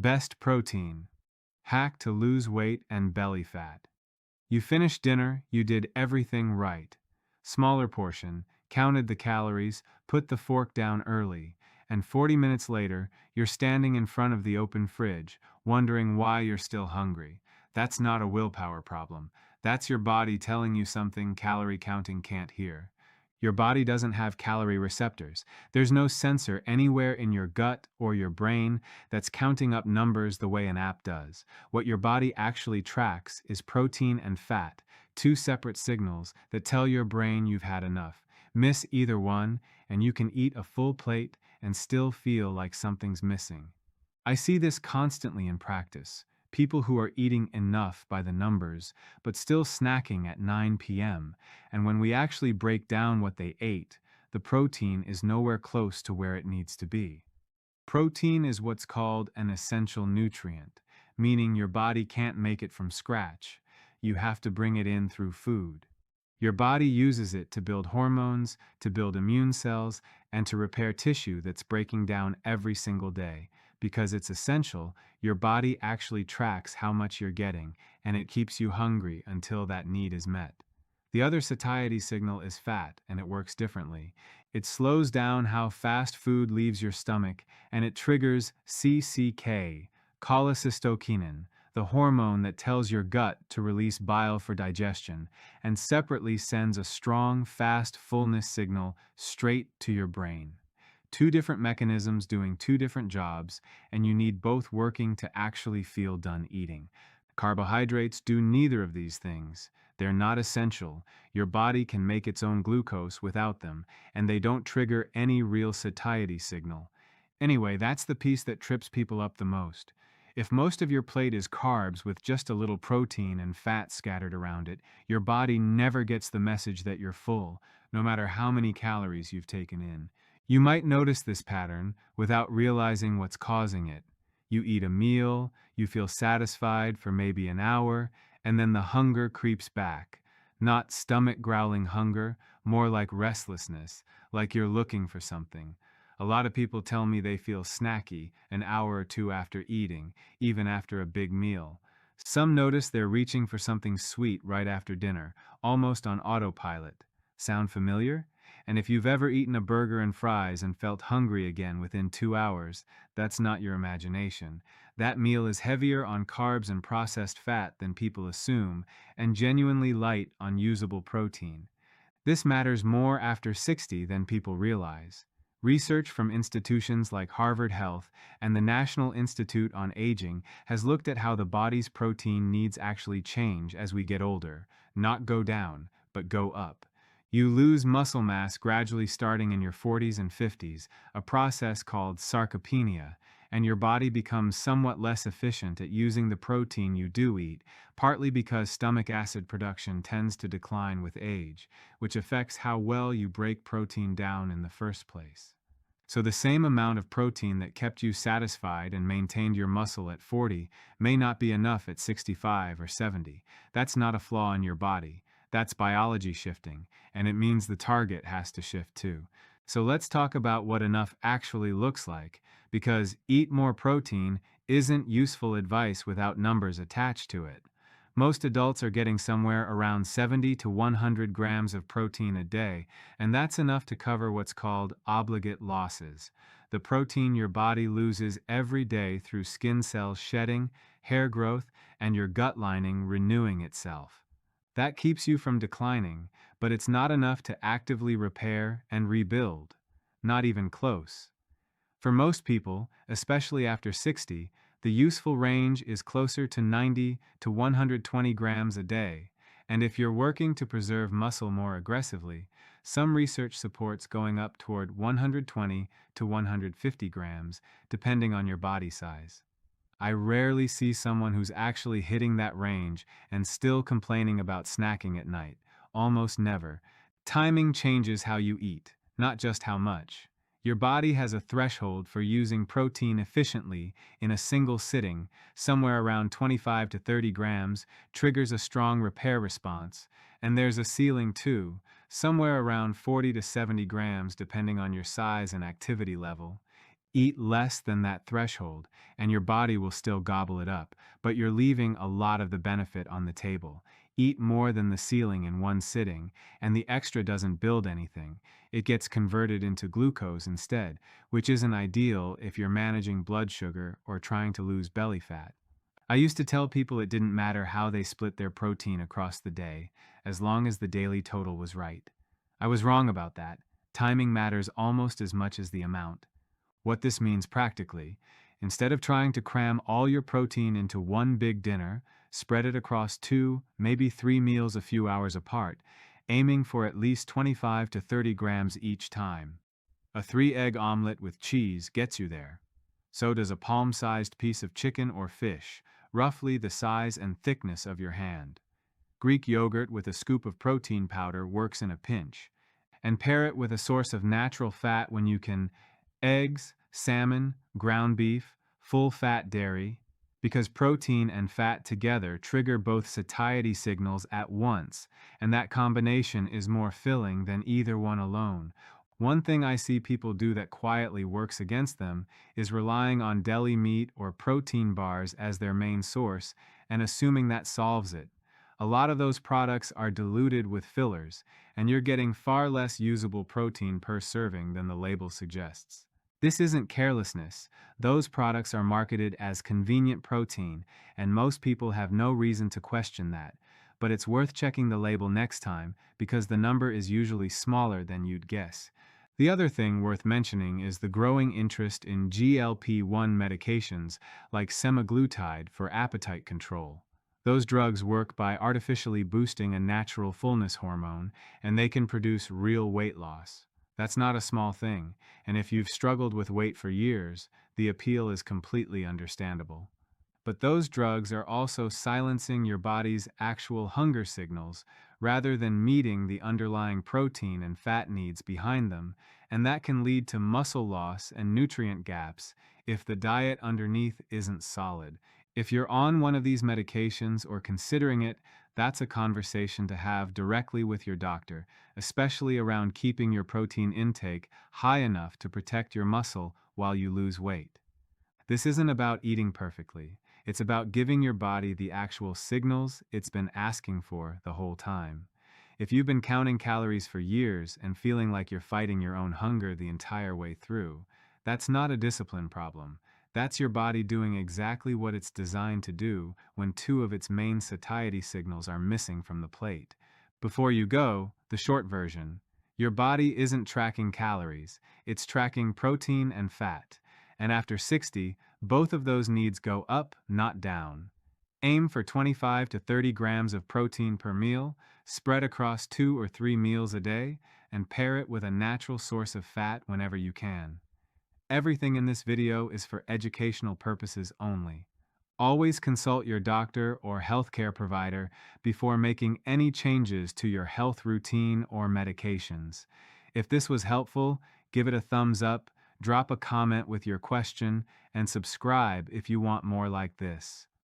Best protein. Hack to lose weight and belly fat. You finished dinner, you did everything right. Smaller portion, counted the calories, put the fork down early, and 40 minutes later, you're standing in front of the open fridge, wondering why you're still hungry. That's not a willpower problem. That's your body telling you something calorie counting can't hear. Your body doesn't have calorie receptors. There's no sensor anywhere in your gut or your brain that's counting up numbers the way an app does. What your body actually tracks is protein and fat, two separate signals that tell your brain you've had enough. Miss either one, and you can eat a full plate and still feel like something's missing. I see this constantly in practice. People who are eating enough by the numbers, but still snacking at 9 p.m., and when we actually break down what they ate, the protein is nowhere close to where it needs to be. Protein is what's called an essential nutrient, meaning your body can't make it from scratch. You have to bring it in through food. Your body uses it to build hormones, to build immune cells, and to repair tissue that's breaking down every single day. Because it's essential, your body actually tracks how much you're getting, and it keeps you hungry until that need is met. The other satiety signal is fat, and it works differently. It slows down how fast food leaves your stomach, and it triggers CCK, cholecystokinin, the hormone that tells your gut to release bile for digestion, and separately sends a strong, fast fullness signal straight to your brain. Two different mechanisms doing two different jobs, and you need both working to actually feel done eating. Carbohydrates do neither of these things. They're not essential. Your body can make its own glucose without them, and they don't trigger any real satiety signal. Anyway, that's the piece that trips people up the most. If most of your plate is carbs with just a little protein and fat scattered around it, your body never gets the message that you're full, no matter how many calories you've taken in. You might notice this pattern without realizing what's causing it. You eat a meal, you feel satisfied for maybe an hour, and then the hunger creeps back. Not stomach growling hunger, more like restlessness, like you're looking for something. A lot of people tell me they feel snacky an hour or two after eating, even after a big meal. Some notice they're reaching for something sweet right after dinner, almost on autopilot. Sound familiar? And if you've ever eaten a burger and fries and felt hungry again within 2 hours, that's not your imagination. That meal is heavier on carbs and processed fat than people assume, and genuinely light on usable protein. This matters more after 60 than people realize. Research from institutions like Harvard Health and the National Institute on Aging has looked at how the body's protein needs actually change as we get older, not go down, but go up. You lose muscle mass gradually starting in your 40s and 50s, a process called sarcopenia, and your body becomes somewhat less efficient at using the protein you do eat, partly because stomach acid production tends to decline with age, which affects how well you break protein down in the first place. So the same amount of protein that kept you satisfied and maintained your muscle at 40 may not be enough at 65 or 70. That's not a flaw in your body. That's biology shifting, and it means the target has to shift too. So let's talk about what enough actually looks like, because eat more protein isn't useful advice without numbers attached to it. Most adults are getting somewhere around 70 to 100 grams of protein a day, and that's enough to cover what's called obligate losses, the protein your body loses every day through skin cells shedding, hair growth, and your gut lining renewing itself. That keeps you from declining, but it's not enough to actively repair and rebuild. Not even close. For most people, especially after 60, the useful range is closer to 90 to 120 grams a day, and if you're working to preserve muscle more aggressively, some research supports going up toward 120 to 150 grams, depending on your body size. I rarely see someone who's actually hitting that range and still complaining about snacking at night. Almost never. Timing changes how you eat, not just how much. Your body has a threshold for using protein efficiently in a single sitting, somewhere around 25 to 30 grams, triggers a strong repair response, and there's a ceiling too, somewhere around 40 to 70 grams depending on your size and activity level. Eat less than that threshold, and your body will still gobble it up, but you're leaving a lot of the benefit on the table. Eat more than the ceiling in one sitting, and the extra doesn't build anything. It gets converted into glucose instead, which isn't ideal if you're managing blood sugar or trying to lose belly fat. I used to tell people it didn't matter how they split their protein across the day, as long as the daily total was right. I was wrong about that. Timing matters almost as much as the amount. What this means practically: instead of trying to cram all your protein into one big dinner, spread it across 2, maybe 3 meals a few hours apart, aiming for at least 25 to 30 grams each time. A 3-egg omelet with cheese gets you there. So does a palm-sized piece of chicken or fish, roughly the size and thickness of your hand. Greek yogurt with a scoop of protein powder works in a pinch. And pair it with a source of natural fat when you can: eggs, salmon, ground beef, full-fat dairy, because protein and fat together trigger both satiety signals at once, and that combination is more filling than either one alone. One thing I see people do that quietly works against them is relying on deli meat or protein bars as their main source and assuming that solves it. A lot of those products are diluted with fillers, and you're getting far less usable protein per serving than the label suggests. This isn't carelessness. Those products are marketed as convenient protein, and most people have no reason to question that. But it's worth checking the label next time because the number is usually smaller than you'd guess. The other thing worth mentioning is the growing interest in GLP-1 medications like semaglutide for appetite control. Those drugs work by artificially boosting a natural fullness hormone, and they can produce real weight loss. That's not a small thing, and if you've struggled with weight for years, the appeal is completely understandable. But those drugs are also silencing your body's actual hunger signals rather than meeting the underlying protein and fat needs behind them, and that can lead to muscle loss and nutrient gaps if the diet underneath isn't solid. If you're on one of these medications or considering it, that's a conversation to have directly with your doctor, especially around keeping your protein intake high enough to protect your muscle while you lose weight. This isn't about eating perfectly. It's about giving your body the actual signals it's been asking for the whole time. If you've been counting calories for years and feeling like you're fighting your own hunger the entire way through, that's not a discipline problem. That's your body doing exactly what it's designed to do when two of its main satiety signals are missing from the plate. Before you go, the short version: your body isn't tracking calories, it's tracking protein and fat. And after 60, both of those needs go up, not down. Aim for 25 to 30 grams of protein per meal, spread across 2 or 3 meals a day, and pair it with a natural source of fat whenever you can. Everything in this video is for educational purposes only. Always consult your doctor or healthcare provider before making any changes to your health routine or medications. If this was helpful, give it a thumbs up, drop a comment with your question, and subscribe if you want more like this.